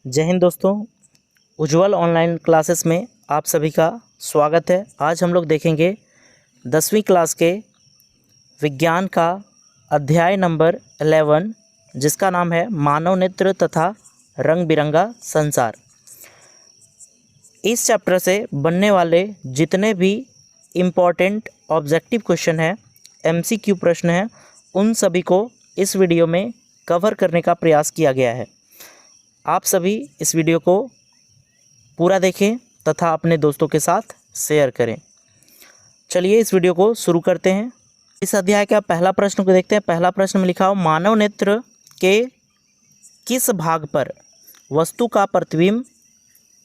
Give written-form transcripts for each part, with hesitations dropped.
जय हिंद दोस्तों, उज्ज्वल online classes में आप सभी का स्वागत है। आज हम लोग देखेंगे 10वीं क्लास के विज्ञान का अध्याय नंबर 11 जिसका नाम है मानव नेत्र तथा रंग बिरंगा संसार। इस चैप्टर से बनने वाले जितने भी इम्पॉर्टेंट ऑब्जेक्टिव क्वेश्चन हैं, MCQ प्रश्न हैं, उन सभी को इस वीडियो में कवर करने का प्रयास किया गया है। आप सभी इस वीडियो को पूरा देखें तथा अपने दोस्तों के साथ शेयर करें। चलिए इस वीडियो को शुरू करते हैं। इस अध्याय का पहला प्रश्न को देखते हैं। पहला प्रश्न में लिखा हो, मानव नेत्र के किस भाग पर वस्तु का प्रतिबिंब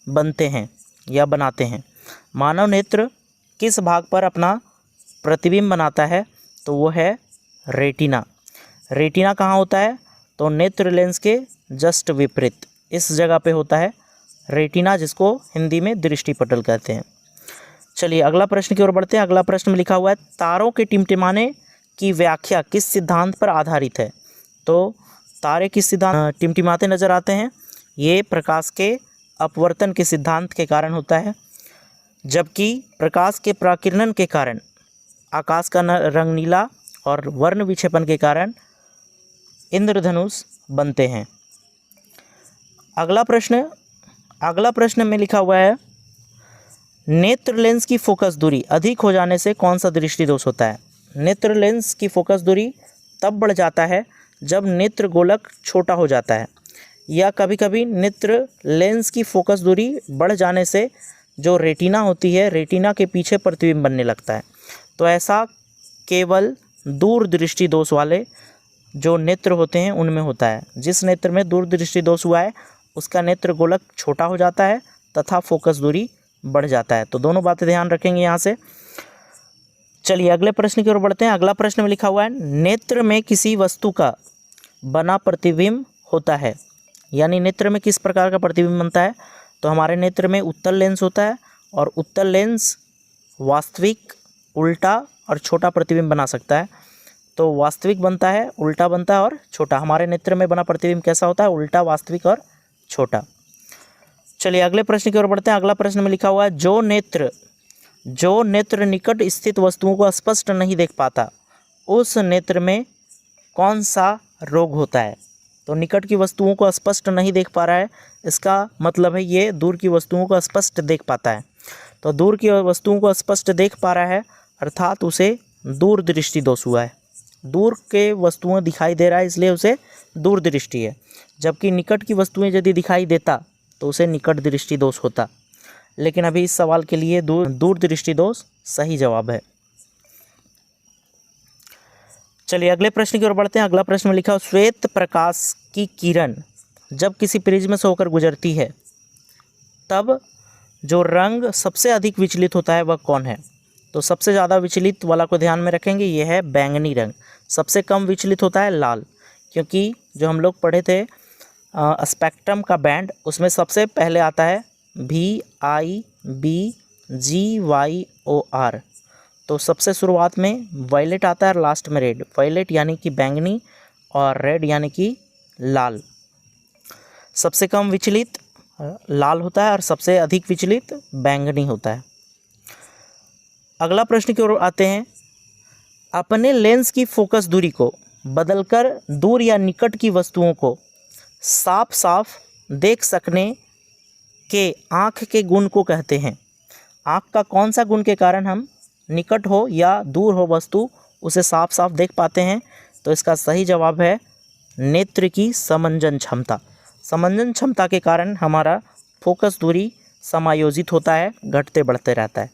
बनते हैं या बनाते हैं। मानव नेत्र किस भाग पर अपना प्रतिबिंब बनाता है, तो वो है रेटिना। रेटिना कहाँ होता है, तो नेत्र लेंस के जस्ट विपरीत इस जगह पे होता है रेटिना, जिसको हिंदी में दृष्टिपटल कहते हैं। चलिए अगला प्रश्न की ओर बढ़ते हैं। अगला प्रश्न में लिखा हुआ है, तारों के टिमटिमाने की व्याख्या किस सिद्धांत पर आधारित है। तो तारे किस सिद्धांत टिमटिमाते नजर आते हैं, ये प्रकाश के अपवर्तन के सिद्धांत के कारण होता है, जबकि प्रकाश के प्राकिरणन के कारण आकाश का रंग नीला और वर्ण विक्षेपण के कारण इंद्रधनुष बनते हैं। अगला प्रश्न में लिखा हुआ है, नेत्र लेंस की फोकस दूरी अधिक हो जाने से कौन सा दृष्टि दोष होता है। नेत्र लेंस की फोकस दूरी तब बढ़ जाता है जब नेत्र गोलक छोटा हो जाता है, या कभी कभी नेत्र लेंस की फोकस दूरी बढ़ जाने से जो रेटिना होती है, रेटिना के पीछे प्रतिबिंब बनने लगता है। तो ऐसा केवल दूर दृष्टि दोष वाले जो नेत्र होते हैं उनमें होता है। जिस नेत्र में दूर दृष्टि दोष हुआ है उसका नेत्र गोलक छोटा हो जाता है तथा फोकस दूरी बढ़ जाता है। तो दोनों बातें ध्यान रखेंगे यहाँ से। चलिए अगले प्रश्न की ओर बढ़ते हैं। अगला प्रश्न में लिखा हुआ है, नेत्र में किसी वस्तु का बना प्रतिबिंब होता है, यानी नेत्र में किस प्रकार का प्रतिबिंब बनता है। तो हमारे नेत्र में उत्तल लेंस होता है, और उत्तल लेंस वास्तविक, उल्टा और छोटा प्रतिबिंब बना सकता है। तो वास्तविक बनता है, उल्टा बनता है और छोटा। हमारे नेत्र में बना प्रतिबिंब कैसा होता है, उल्टा, वास्तविक और छोटा। चलिए अगले प्रश्न की ओर बढ़ते हैं। अगला प्रश्न में लिखा हुआ है, जो नेत्र निकट स्थित वस्तुओं को स्पष्ट नहीं देख पाता, उस नेत्र में कौन सा रोग होता है। तो निकट की वस्तुओं को स्पष्ट नहीं देख पा रहा है, इसका मतलब है ये दूर की वस्तुओं को स्पष्ट देख पाता है। तो दूर की वस्तुओं को स्पष्ट देख पा रहा है अर्थात उसे दूर दृष्टि दोष हुआ है। दूर के वस्तुएं दिखाई दे रहा है इसलिए उसे दूर दृष्टि है, जबकि निकट की वस्तुएं यदि दिखाई देता तो उसे निकट दृष्टि दोष होता। लेकिन अभी इस सवाल के लिए दूर दृष्टि दोष सही जवाब है। चलिए अगले प्रश्न की ओर बढ़ते हैं। अगला प्रश्न में लिखा है, श्वेत प्रकाश की किरण जब किसी प्रिज्म से होकर गुजरती है तब जो रंग सबसे अधिक विचलित होता है वह कौन है। तो सबसे ज़्यादा विचलित वाला को ध्यान में रखेंगे, यह है बैंगनी रंग। सबसे कम विचलित होता है लाल, क्योंकि जो हम लोग पढ़े थे स्पेक्ट्रम का बैंड, उसमें सबसे पहले आता है VIBGYOR। तो सबसे शुरुआत में वायलेट आता है और लास्ट में रेड। वायलेट यानी कि बैंगनी और रेड यानी कि लाल। सबसे कम विचलित लाल होता है और सबसे अधिक विचलित बैंगनी होता है। अगला प्रश्न की ओर आते हैं, अपने लेंस की फोकस दूरी को बदलकर दूर या निकट की वस्तुओं को साफ साफ देख सकने के आँख के गुण को कहते हैं। आँख का कौन सा गुण के कारण हम निकट हो या दूर हो वस्तु उसे साफ साफ देख पाते हैं। तो इसका सही जवाब है नेत्र की समंजन क्षमता। समंजन क्षमता के कारण हमारा फोकस दूरी समायोजित होता है, घटते बढ़ते रहता है।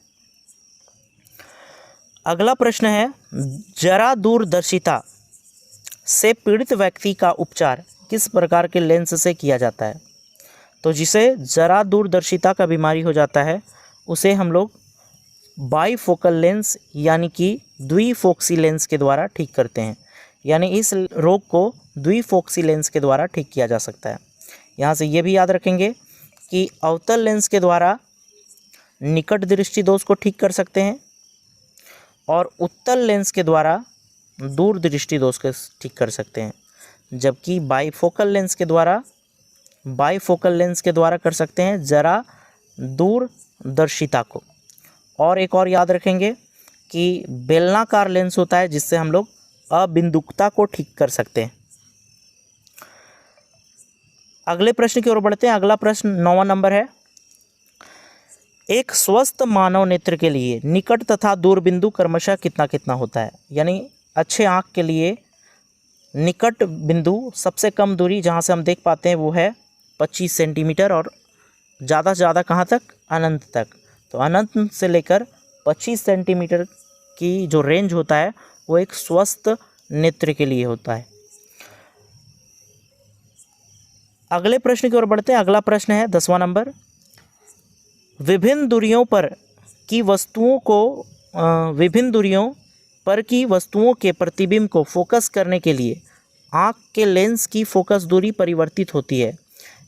अगला प्रश्न है, जरा दूरदर्शिता से पीड़ित व्यक्ति का उपचार किस प्रकार के लेंस से किया जाता है। तो जिसे जरा दूरदर्शिता का बीमारी हो जाता है उसे हम लोग बाईफोकल लेंस यानी कि द्विफोक्सी लेंस के द्वारा ठीक करते हैं। यानी इस रोग को द्विफोक्सी लेंस के द्वारा ठीक किया जा सकता है। यहाँ से ये भी याद रखेंगे कि अवतल लेंस के द्वारा निकट दृष्टि दोष को ठीक कर सकते हैं, और उत्तल लेंस के द्वारा दूर दृष्टि दोष को ठीक कर सकते हैं, जबकि बाईफोकल लेंस के द्वारा बाईफोकल लेंस के द्वारा कर सकते हैं, जरा दूरदर्शिता को। और एक और याद रखेंगे कि बेलनाकार लेंस होता है जिससे हम लोग अबिंदुकता को ठीक कर सकते हैं। अगले प्रश्न की ओर बढ़ते हैं। अगला प्रश्न 9वां नंबर है। एक स्वस्थ मानव नेत्र के लिए निकट तथा दूर बिंदु क्रमशः कितना कितना होता है। यानी अच्छे आँख के लिए निकट बिंदु सबसे कम दूरी जहाँ से हम देख पाते हैं वो है 25 सेंटीमीटर, और ज़्यादा से ज़्यादा कहाँ तक, अनंत तक। तो अनंत से लेकर 25 सेंटीमीटर की जो रेंज होता है वो एक स्वस्थ नेत्र के लिए होता है। अगले प्रश्न की ओर बढ़ते हैं। अगला प्रश्न है 10वां नंबर। विभिन्न दूरियों पर की वस्तुओं के प्रतिबिंब को फोकस करने के लिए आँख के लेंस की फोकस दूरी परिवर्तित होती है।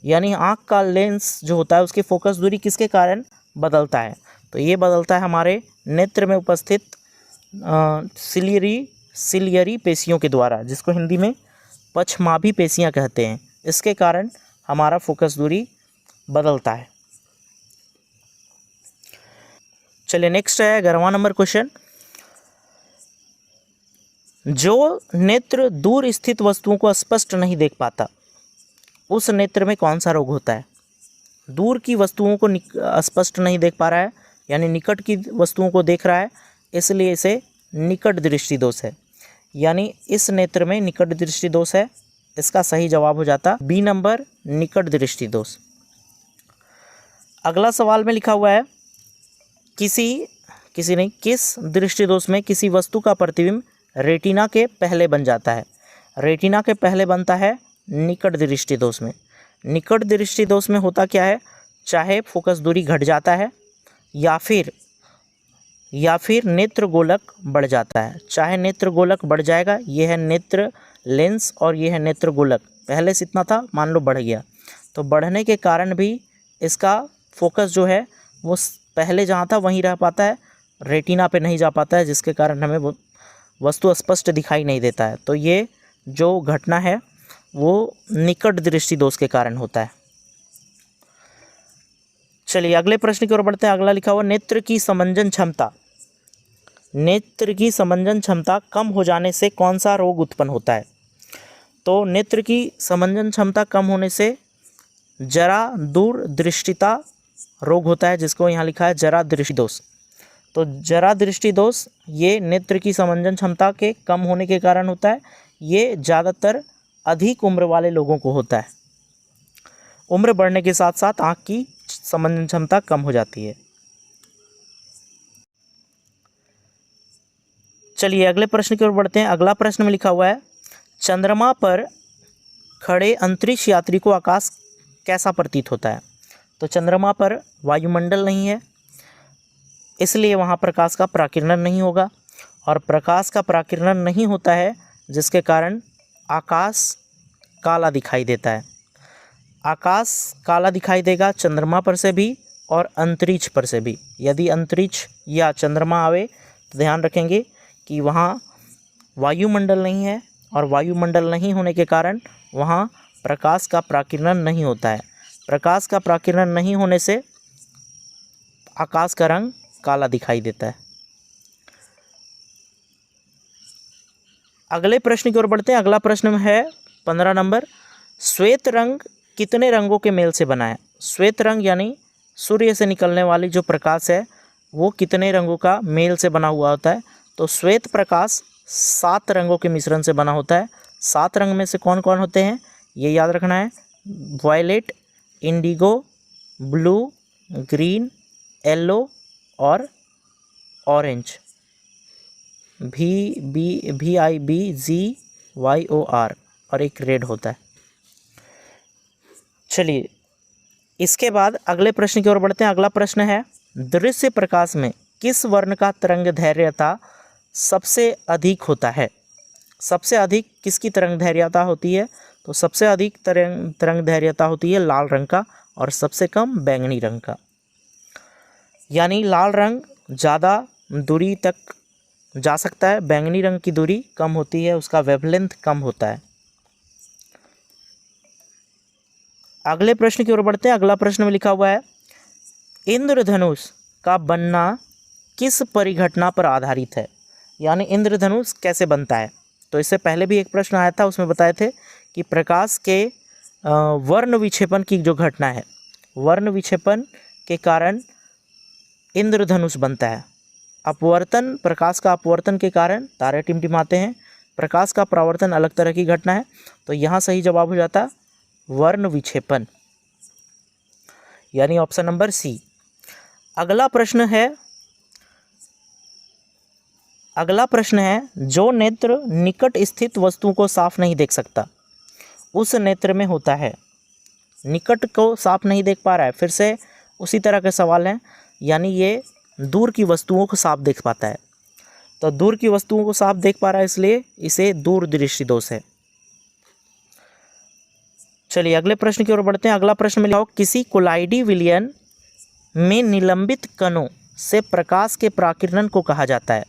यानी आँख का लेंस जो होता है उसकी फोकस दूरी किसके कारण बदलता है। तो ये बदलता है हमारे नेत्र में उपस्थित सिलियरी पेशियों के द्वारा, जिसको हिंदी में पछमाभी पेशियाँ कहते हैं। इसके कारण हमारा फोकस दूरी बदलता है। चलिए नेक्स्ट है 11वां नंबर क्वेश्चन। जो नेत्र दूर स्थित वस्तुओं को स्पष्ट नहीं देख पाता, उस नेत्र में कौन सा रोग होता है। दूर की वस्तुओं को स्पष्ट नहीं देख पा रहा है, यानी निकट की वस्तुओं को देख रहा है, इसलिए इसे निकट दृष्टि दोष है। यानी इस नेत्र में निकट दृष्टि दोष है। इसका सही जवाब हो जाता बी नंबर, निकट दृष्टि दोष। अगला सवाल में लिखा हुआ है किस दृष्टि दोष में किसी वस्तु का प्रतिबिंब रेटिना के पहले बन जाता है। रेटिना के पहले बनता है निकट दृष्टि दोष में। निकट दृष्टि दोष में होता क्या है, चाहे फोकस दूरी घट जाता है या फिर नेत्र गोलक बढ़ जाता है। चाहे नेत्र गोलक बढ़ जाएगा, ये है नेत्र लेंस और ये है नेत्र गोलक। पहले से इतना था, मान लो बढ़ गया, तो बढ़ने के कारण भी इसका फोकस जो है वो पहले जहाँ था वहीं रह पाता है, रेटिना पे नहीं जा पाता है, जिसके कारण हमें वो वस्तु स्पष्ट दिखाई नहीं देता है। तो ये जो घटना है वो निकट दृष्टि दोष के कारण होता है। चलिए अगले प्रश्न की ओर बढ़ते हैं। अगला लिखा हुआ नेत्र की समंजन क्षमता कम हो जाने से कौन सा रोग उत्पन्न होता है। तो नेत्र की समंजन क्षमता कम होने से जरा दूरदृष्टिता रोग होता है, जिसको यहाँ लिखा है जरा दृष्टि दोष। तो जरा दृष्टि दोष ये नेत्र की समंजन क्षमता के कम होने के कारण होता है। ये ज़्यादातर अधिक उम्र वाले लोगों को होता है। उम्र बढ़ने के साथ साथ आँख की समंजन क्षमता कम हो जाती है। चलिए अगले प्रश्न की ओर बढ़ते हैं। अगला प्रश्न में लिखा हुआ है चंद्रमा पर खड़े अंतरिक्ष यात्री को आकाश कैसा प्रतीत होता है। तो चंद्रमा पर वायुमंडल नहीं है, इसलिए वहाँ प्रकाश का प्राकिरण नहीं होगा, और प्रकाश का प्राकिरण नहीं होता है जिसके कारण आकाश काला दिखाई देता है। आकाश काला दिखाई देगा चंद्रमा पर से भी और अंतरिक्ष पर से भी। यदि अंतरिक्ष या चंद्रमा आवे तो ध्यान रखेंगे कि वहाँ वायुमंडल नहीं है, और वायुमंडल नहीं होने के कारण वहाँ प्रकाश का प्राकिरण नहीं होता है। प्रकाश का प्राकिरण नहीं होने से आकाश का रंग काला दिखाई देता है। अगले प्रश्न की ओर बढ़ते हैं। अगला प्रश्न है 15 नंबर। श्वेत रंग कितने रंगों के मेल से बना है। श्वेत रंग यानी सूर्य से निकलने वाली जो प्रकाश है वो कितने रंगों का मेल से बना हुआ होता है। तो श्वेत प्रकाश 7 रंगों के मिश्रण से बना होता है। 7 रंग में से कौन कौन होते हैं ये याद रखना है। Violet, indigo, blue, green, yellow और ऑरेंज। VIBGYOR और एक रेड होता है। चलिए इसके बाद अगले प्रश्न की ओर बढ़ते हैं। अगला प्रश्न है दृश्य प्रकाश में किस वर्ण का तरंग धैर्यता सबसे अधिक होता है। सबसे अधिक किसकी तरंग धैर्यता होती है। तो सबसे अधिक तरंग धैर्यता होती है लाल रंग का, और सबसे कम बैंगनी रंग का। यानी लाल रंग ज़्यादा दूरी तक जा सकता है, बैंगनी रंग की दूरी कम होती है, उसका वेवलेंथ कम होता है। अगले प्रश्न की ओर बढ़ते हैं। अगला प्रश्न में लिखा हुआ है इंद्रधनुष का बनना किस परिघटना पर आधारित है, यानी इंद्रधनुष कैसे बनता है। तो इससे पहले भी एक प्रश्न आया था, उसमें बताए थे कि प्रकाश के वर्ण विक्षेपण की जो घटना है, वर्ण विक्षेपण के कारण इंद्रधनुष बनता है। अपवर्तन, प्रकाश का अपवर्तन के कारण तारे टिमटिमाते हैं। प्रकाश का परावर्तन अलग तरह की घटना है। तो यहाँ सही जवाब हो जाता वर्ण विक्षेपण, यानी ऑप्शन नंबर सी। अगला प्रश्न है जो नेत्र निकट स्थित वस्तुओं को साफ नहीं देख सकता उस नेत्र में होता है। निकट को साफ नहीं देख पा रहा है, फिर से उसी तरह के सवाल हैं, यानी ये दूर की वस्तुओं को साफ देख पाता है। तो दूर की वस्तुओं को साफ देख पा रहा है, इसलिए इसे दूरदृष्टि दोष है। चलिए अगले प्रश्न की ओर बढ़ते हैं। अगला प्रश्न में लिखा किसी कोलाइडी विलयन में निलंबित कणों से प्रकाश के प्राकिरण को कहा जाता है।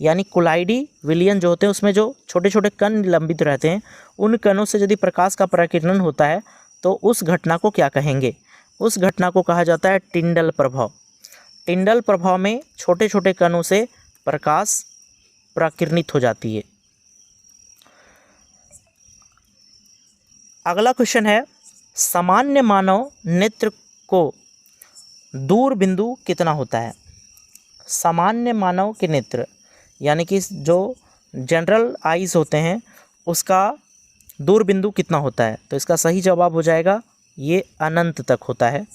यानी कोलाइडी विलयन जो होते हैं उसमें जो छोटे छोटे कण निलंबित रहते हैं, उन कणों से यदि प्रकाश का प्राकिरण होता है तो उस घटना को क्या कहेंगे। उस घटना को कहा जाता है टिंडल प्रभाव। टिंडल प्रभाव में छोटे छोटे कणों से प्रकाश प्राकिरणित हो जाती है। अगला क्वेश्चन है सामान्य मानव नेत्र को दूर बिंदु कितना होता है। सामान्य मानव के नेत्र यानी कि जो जनरल आइज होते हैं उसका दूर बिंदु कितना होता है। तो इसका सही जवाब हो जाएगा ये अनंत तक होता है,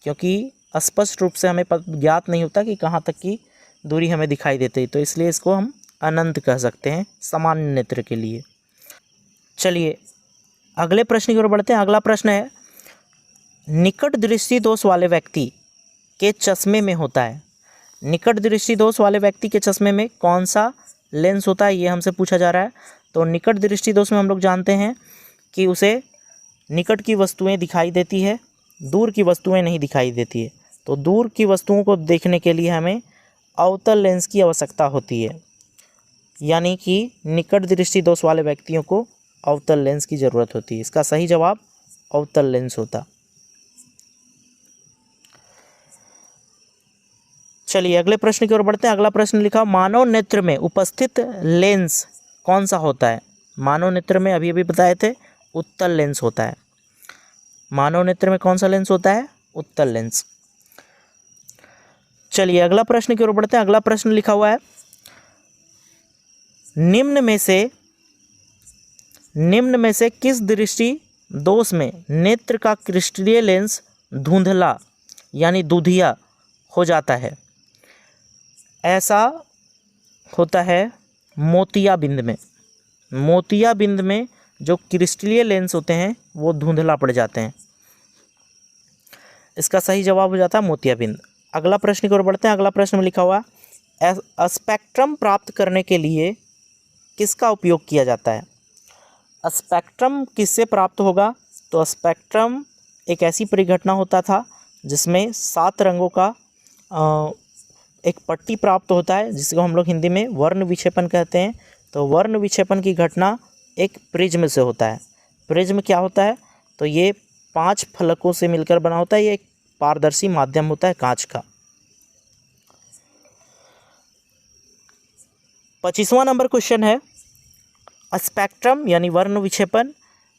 क्योंकि स्पष्ट रूप से हमें ज्ञात नहीं होता कि कहाँ तक की दूरी हमें दिखाई देती है, तो इसलिए इसको हम अनंत कह सकते हैं सामान्य नेत्र के लिए। चलिए अगले प्रश्न की ओर बढ़ते हैं। अगला प्रश्न है निकट दृष्टि दोष वाले व्यक्ति के चश्मे में होता है। निकट दृष्टि दोष वाले व्यक्ति के चश्मे में कौन सा लेंस होता है, ये हमसे पूछा जा रहा है। तो निकट दृष्टि दोष में हम लोग जानते हैं कि उसे निकट की वस्तुएं दिखाई देती है, दूर की वस्तुएं नहीं दिखाई देती है। तो दूर की वस्तुओं को देखने के लिए हमें अवतल लेंस की आवश्यकता होती है, यानी कि निकट दृष्टि दोष वाले व्यक्तियों को अवतल लेंस की ज़रूरत होती है। इसका सही जवाब अवतल लेंस होता। चलिए अगले प्रश्न की ओर बढ़ते हैं। अगला प्रश्न लिखा मानव नेत्र में उपस्थित लेंस कौन सा होता है। मानव नेत्र में अभी बताए थे उत्तल लेंस होता है। मानव नेत्र में कौन सा लेंस होता है, उत्तल लेंस। चलिए अगला प्रश्न की ओर बढ़ते हैं। अगला प्रश्न लिखा हुआ है निम्न में से किस दृष्टि दोष में नेत्र का क्रिस्टलीय लेंस धुंधला यानी दुधिया हो जाता है। ऐसा होता है मोतियाबिंद में। मोतियाबिंद में जो क्रिस्टलीय लेंस होते हैं वो धुंधला पड़ जाते हैं। इसका सही जवाब हो जाता है मोतियाबिंद। अगला प्रश्न की ओर बढ़ते हैं। अगला प्रश्न में लिखा हुआ स्पेक्ट्रम प्राप्त करने के लिए किसका उपयोग किया जाता है। स्पेक्ट्रम किससे प्राप्त होगा। तो स्पेक्ट्रम एक ऐसी परिघटना होता था जिसमें 7 रंगों का एक पट्टी प्राप्त होता है, जिसको हम लोग हिंदी में वर्ण विक्षेपण कहते हैं। तो वर्ण विक्षेपण की घटना एक प्रिज्म से होता है। प्रिज्म क्या होता है, तो ये 5 फलकों से मिलकर बना होता है। ये एक पारदर्शी माध्यम होता है कांच का। 25वां नंबर क्वेश्चन है स्पेक्ट्रम यानी वर्ण विक्षेपण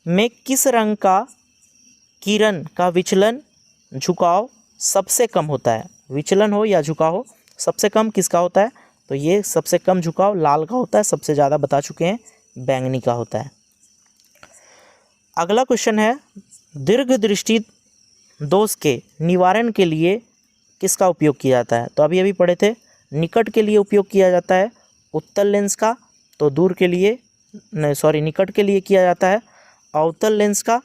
में किस रंग का किरण का विचलन झुकाव सबसे कम होता है। विचलन हो या झुकाव हो, सबसे कम किसका होता है। तो ये सबसे कम झुकाव लाल का होता है। सबसे ज़्यादा बता चुके हैं बैंगनी का होता है। अगला क्वेश्चन है दीर्घ दृष्टि दोष के निवारण के लिए किसका उपयोग किया जाता है। तो अभी पढ़े थे निकट के लिए उपयोग किया जाता है उत्तल लेंस का, तो दूर के लिए निकट के लिए किया जाता है अवतल लेंस का।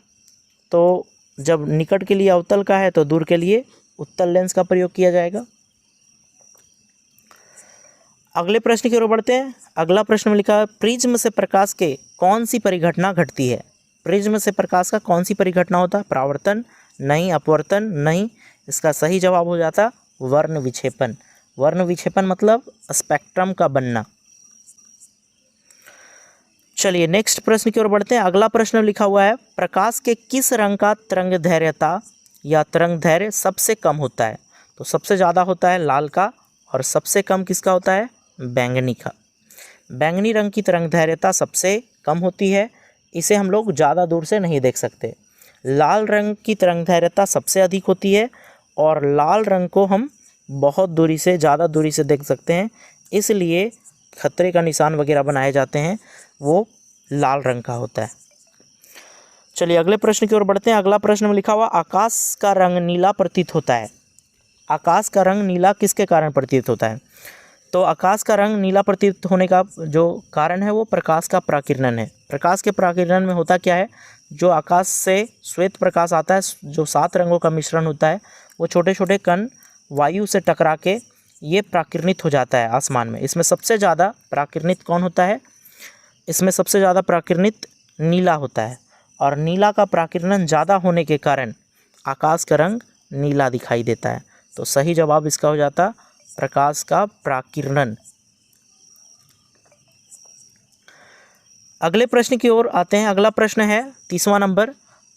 तो जब निकट के लिए अवतल का है तो दूर के लिए उत्तल लेंस का प्रयोग किया जाएगा। अगले प्रश्न की ओर बढ़ते हैं। अगला प्रश्न में लिखा है प्रिज्म से प्रकाश के कौन सी परिघटना घटती है। प्रिज्म से प्रकाश का कौन सी परिघटना होता है। परावर्तन नहीं, अपवर्तन नहीं। इसका सही जवाब हो जाता वर्ण विक्षेपण। वर्ण विक्षेपण मतलब स्पेक्ट्रम का बनना। चलिए नेक्स्ट प्रश्न की ओर बढ़ते हैं। अगला प्रश्न लिखा हुआ है, प्रकाश के किस रंग का तरंग दैर्घ्यता या तरंग दैर्घ्य सबसे कम होता है? तो सबसे ज़्यादा होता है लाल का और सबसे कम किसका होता है? बैंगनी का। बैंगनी रंग की तरंग दैर्घ्यता सबसे कम होती है, इसे हम लोग ज़्यादा दूर से नहीं देख सकते। लाल रंग की तरंग दैर्घ्यता सबसे अधिक होती है और लाल रंग को हम बहुत दूरी से, ज़्यादा दूरी से देख सकते हैं, इसलिए खतरे का निशान वगैरह बनाए जाते हैं वो लाल रंग का होता है। चलिए अगले प्रश्न की ओर बढ़ते हैं। अगला प्रश्न में लिखा हुआ, आकाश का रंग नीला प्रतीत होता है। आकाश का रंग नीला किसके कारण प्रतीत होता है? तो आकाश का रंग नीला प्रतीत होने का जो कारण है वो प्रकाश का प्राकिरण है। प्रकाश के प्राकिरण में होता क्या है, जो आकाश से श्वेत प्रकाश आता है, जो 7 रंगों का मिश्रण होता है, वो छोटे छोटे कण वायु से टकरा के ये प्राकिरणित हो जाता है आसमान में। इसमें सबसे ज़्यादा प्राकिरणित कौन होता है? इसमें सबसे ज़्यादा प्राकिरणित नीला होता है और नीला का प्राकिरण ज़्यादा होने के कारण आकाश का रंग नीला दिखाई देता है। तो सही जवाब इसका हो जाता प्रकाश का प्राकिरण। अगले प्रश्न की ओर आते हैं। अगला प्रश्न है 30वां नंबर,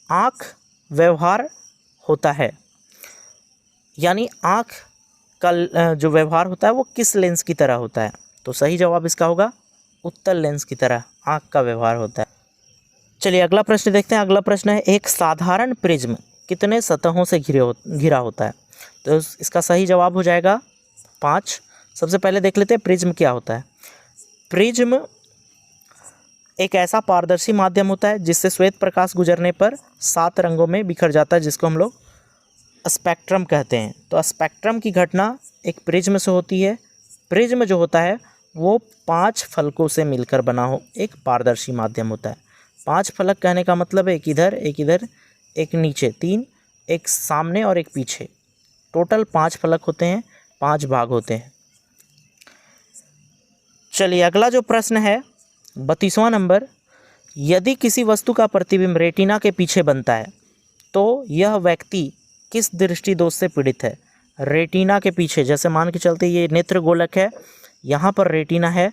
आँख व्यवहार होता है, यानी आँख का जो व्यवहार होता है वो किस लेंस की तरह होता है? तो सही जवाब इसका होगा उत्तल लेंस की तरह आँख का व्यवहार होता है। चलिए अगला प्रश्न देखते हैं। अगला प्रश्न है, एक साधारण प्रिज्म कितने सतहों से घिरा होता है? तो इसका सही जवाब हो जाएगा 5। सबसे पहले देख लेते हैं प्रिज्म क्या होता है। प्रिज्म एक ऐसा पारदर्शी माध्यम होता है जिससे श्वेत प्रकाश गुजरने पर 7 रंगों में बिखर जाता है, जिसको हम लोग स्पेक्ट्रम कहते हैं। तो स्पेक्ट्रम की घटना एक प्रिज्म से होती है। प्रिज्म जो होता है वो 5 फलकों से मिलकर बना हो एक पारदर्शी माध्यम होता है। 5 फलक कहने का मतलब है एक इधर, एक नीचे, 3, एक सामने और एक पीछे। टोटल 5 फलक होते हैं, 5 भाग होते हैं। चलिए अगला जो प्रश्न है 32वां नंबर, यदि किसी वस्तु का प्रतिबिंब रेटिना के पीछे बनता है तो यह व्यक्ति किस दृष्टि दोष से पीड़ित है? रेटिना के पीछे, जैसे मान के चलते ये नेत्र गोलक है, यहाँ पर रेटिना है,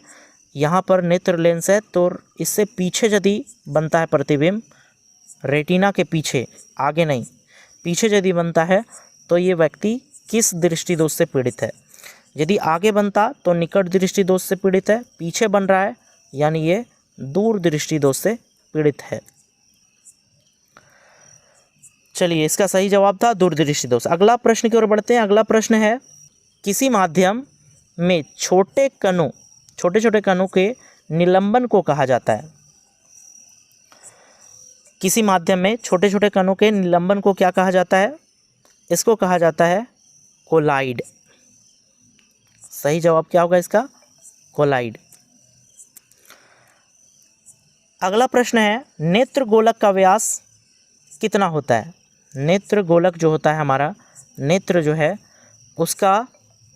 यहाँ पर नेत्र लेंस है, तो इससे पीछे यदि बनता है प्रतिबिंब, रेटिना के पीछे, आगे नहीं, पीछे यदि बनता है तो ये व्यक्ति किस दृष्टि दोष से पीड़ित है? यदि आगे बनता तो निकट दृष्टि दोष से पीड़ित है, पीछे बन रहा है यानी ये दूर दृष्टि दोष से पीड़ित है। चलिए इसका सही जवाब था दूरदृष्टि दोष। अगला प्रश्न की ओर बढ़ते हैं। अगला प्रश्न है, किसी माध्यम में छोटे छोटे कणों के निलंबन को कहा जाता है? किसी माध्यम में छोटे छोटे कणों के निलंबन को क्या कहा जाता है? इसको कहा जाता है कोलाइड। सही जवाब क्या होगा इसका? कोलाइड। अगला प्रश्न है, नेत्र गोलक का व्यास कितना होता है? नेत्र गोलक जो होता है हमारा, नेत्र जो है उसका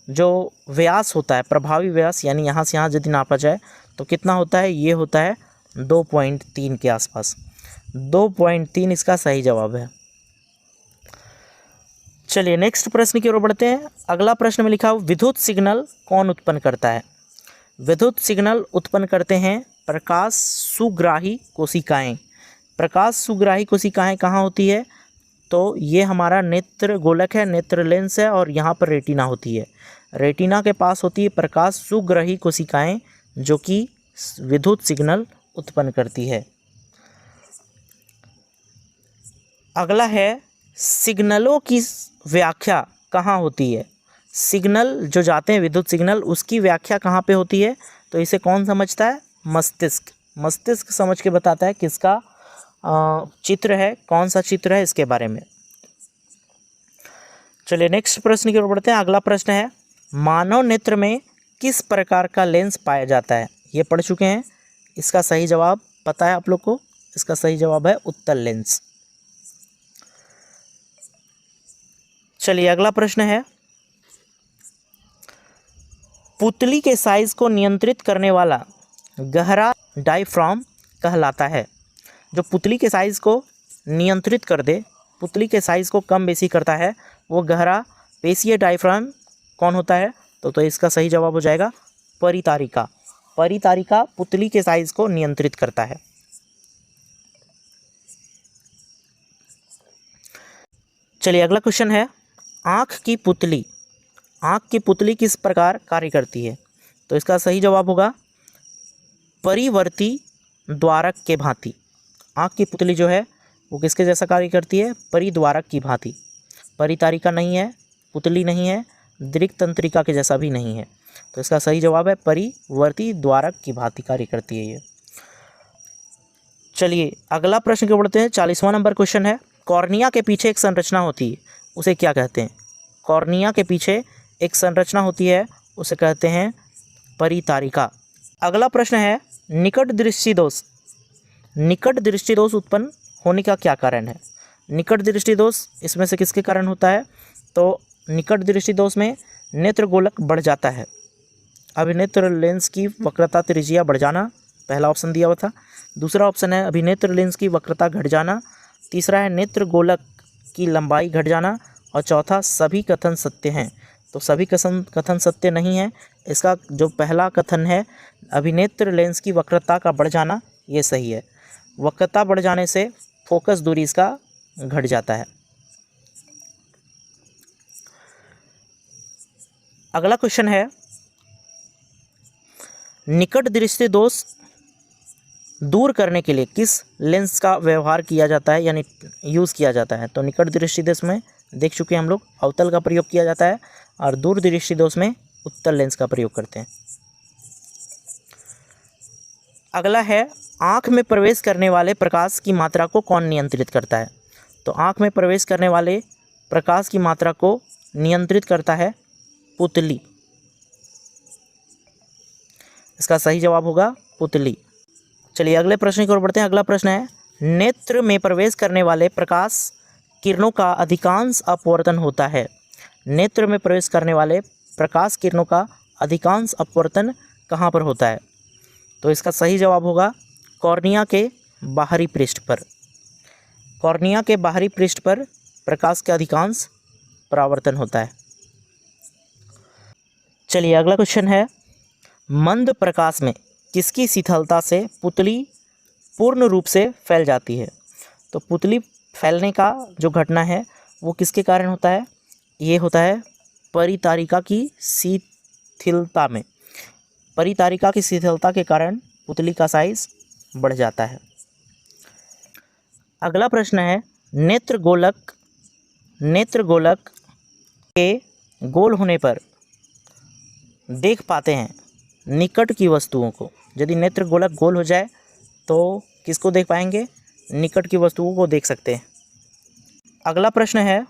जो व्यास होता है, प्रभावी व्यास, यानी यहाँ से यहाँ यदि नापा जाए तो कितना होता है? ये होता है 2.3 के आसपास। 2.3 इसका सही जवाब है। चलिए नेक्स्ट प्रश्न की ओर बढ़ते हैं। अगला प्रश्न में लिखा हुआ, विद्युत सिग्नल कौन उत्पन्न करता है? विद्युत सिग्नल उत्पन्न करते हैं प्रकाश सुग्राही कोशिकाएं। प्रकाश सुग्राही कोशिकाएं कहाँ होती है? तो ये हमारा नेत्र गोलक है, नेत्र लेंस है, और यहाँ पर रेटिना होती है। रेटिना के पास होती है प्रकाश सुग्राही कोशिकाएं जो कि विद्युत सिग्नल उत्पन्न करती है। अगला है, सिग्नलों की व्याख्या कहाँ होती है? सिग्नल जो जाते हैं विद्युत सिग्नल, उसकी व्याख्या कहाँ पे होती है? तो इसे कौन समझता है? मस्तिष्क। मस्तिष्क समझ के बताता है किसका चित्र है, कौन सा चित्र है, इसके बारे में। चलिए नेक्स्ट प्रश्न की ओर बढ़ते हैं। अगला प्रश्न है, मानव नेत्र में किस प्रकार का लेंस पाया जाता है? ये पढ़ चुके हैं, इसका सही जवाब पता है आप लोग को। इसका सही जवाब है उत्तल लेंस। चलिए अगला प्रश्न है, पुतली के साइज को नियंत्रित करने वाला गहरा डायफ्राम कहलाता है। जो पुतली के साइज़ को नियंत्रित कर दे, पुतली के साइज़ को कम बेसी करता है, वो गहरा पेशीय डायफ्राम कौन होता है? तो इसका सही जवाब हो जाएगा परितारिका। परितारिका पुतली के साइज को नियंत्रित करता है। चलिए अगला क्वेश्चन है, आँख की पुतली किस प्रकार कार्य करती है? तो इसका सही जवाब होगा परिवर्ती द्वारक के भांति। आँख की पुतली जो है वो किसके जैसा कार्य करती है? परिद्वारक की भांति। परितारिका नहीं है, पुतली नहीं है, दृक् तंत्रिका के जैसा भी नहीं है। तो इसका सही जवाब है परिवर्ती द्वारक की भांति कार्य करती है ये। चलिए अगला प्रश्न की ओर बढ़ते हैं। 40वां नंबर क्वेश्चन है, कॉर्निया के पीछे एक संरचना होती है, उसे क्या कहते हैं? कॉर्निया के पीछे एक संरचना होती है, उसे कहते हैं परितारिका। अगला प्रश्न है, निकट दृष्टि दोष उत्पन्न होने का क्या कारण है? निकट दृष्टि दोष इसमें से किसके कारण होता है? तो निकट दृष्टि दोष में नेत्र गोलक बढ़ जाता है, अभिनेत्र लेंस की वक्रता त्रिज्या बढ़ जाना, पहला ऑप्शन दिया हुआ था। दूसरा ऑप्शन है अभिनेत्र लेंस की वक्रता घट जाना। तीसरा है नेत्र गोलक की लंबाई घट जाना। और चौथा सभी कथन सत्य हैं। तो सभी कथन सत्य नहीं है। इसका जो पहला कथन है अभिनेत्र लेंस की वक्रता का बढ़ जाना, ये सही है। वक्रता बढ़ जाने से फोकस दूरी इसका घट जाता है। अगला क्वेश्चन है, निकट दृष्टि दोष दूर करने के लिए किस लेंस का व्यवहार किया जाता है, यानी यूज़ किया जाता है? तो निकट दृष्टि दोष में देख चुके हैं हम लोग, अवतल का प्रयोग किया जाता है, और दूर दृष्टि दोष में उत्तल लेंस का प्रयोग करते हैं। अगला है, आँख में प्रवेश करने वाले प्रकाश की मात्रा को कौन नियंत्रित करता है? तो आँख में प्रवेश करने वाले प्रकाश की मात्रा को नियंत्रित करता है पुतली। इसका सही जवाब होगा पुतली। चलिए अगले प्रश्न की ओर बढ़ते हैं। अगला प्रश्न है, नेत्र में प्रवेश करने वाले प्रकाश किरणों का अधिकांश अपवर्तन होता है। नेत्र में प्रवेश करने वाले प्रकाश किरणों का अधिकांश अपवर्तन कहाँ पर होता है? तो इसका सही जवाब होगा कॉर्निया के बाहरी पृष्ठ पर। कॉर्निया के बाहरी पृष्ठ पर प्रकाश के अधिकांश परावर्तन होता है। चलिए अगला क्वेश्चन है, मंद प्रकाश में किसकी शीतलता से पुतली पूर्ण रूप से फैल जाती है? तो पुतली फैलने का जो घटना है वो किसके कारण होता है? ये होता है परितारिका की शिथिलता में। परितारिका की शिथिलता के कारण पुतली का साइज बढ़ जाता है। अगला प्रश्न है, नेत्र गोलक के गोल होने पर देख पाते हैं निकट की वस्तुओं को। यदि नेत्र गोलक गोल हो जाए तो किसको देख पाएंगे? निकट की वस्तुओं को देख सकते हैं। अगला प्रश्न है,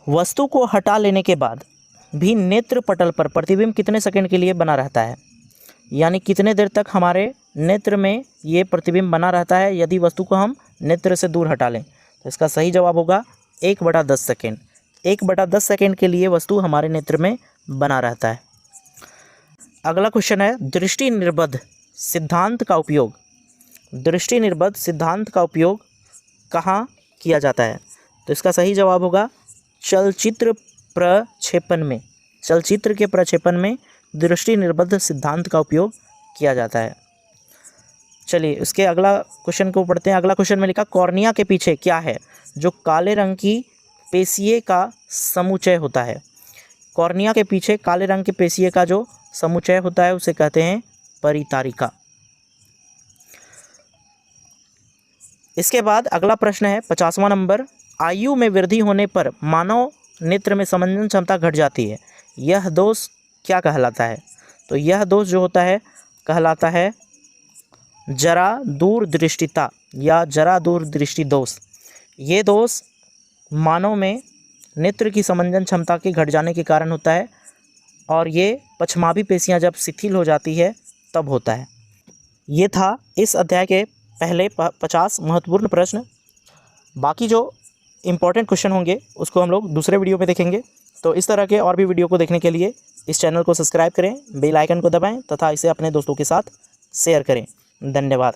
वस्तु को हटा लेने के बाद भी नेत्र पटल पर प्रतिबिंब कितने सेकंड के लिए बना रहता है? यानी कितने देर तक हमारे नेत्र में ये प्रतिबिंब बना रहता है यदि वस्तु को हम नेत्र से दूर हटा लें? तो इसका सही जवाब होगा 1/10 सेकेंड। 1/10 सेकेंड के लिए वस्तु हमारे नेत्र में बना रहता है। अगला क्वेश्चन है, दृष्टि निर्बंध सिद्धांत का उपयोग कहाँ किया जाता है? तो इसका सही जवाब होगा चलचित्र के प्रक्षेपण में दृष्टि निर्बंध सिद्धांत का उपयोग किया जाता है। चलिए इसके अगला क्वेश्चन को पढ़ते हैं। अगला क्वेश्चन में लिखा, कॉर्निया के पीछे क्या है जो काले रंग की पेशिये का समुच्चय होता है? कॉर्निया के पीछे काले रंग के पेशिये का जो समुच्चय होता है उसे कहते हैं परितारिका। इसके बाद अगला प्रश्न है 50वां नंबर, आयु में वृद्धि होने पर मानव नेत्र में समंजन क्षमता घट जाती है, यह दोष क्या कहलाता है? तो यह दोष जो होता है कहलाता है जरा दूरदृष्टिता या जरा दूरदृष्टि दोष। ये दोष मानव में नेत्र की समंजन क्षमता के घट जाने के कारण होता है और ये पछमाभी पेशियां जब शिथिल हो जाती है तब होता है। ये था इस अध्याय के पहले 50 महत्वपूर्ण प्रश्न। बाकी जो इम्पोर्टेंट क्वेश्चन होंगे उसको हम लोग दूसरे वीडियो में देखेंगे। तो इस तरह के और भी वीडियो को देखने के लिए इस चैनल को सब्सक्राइब करें, बेल आइकन को दबाएं तथा इसे अपने दोस्तों के साथ शेयर करें। धन्यवाद।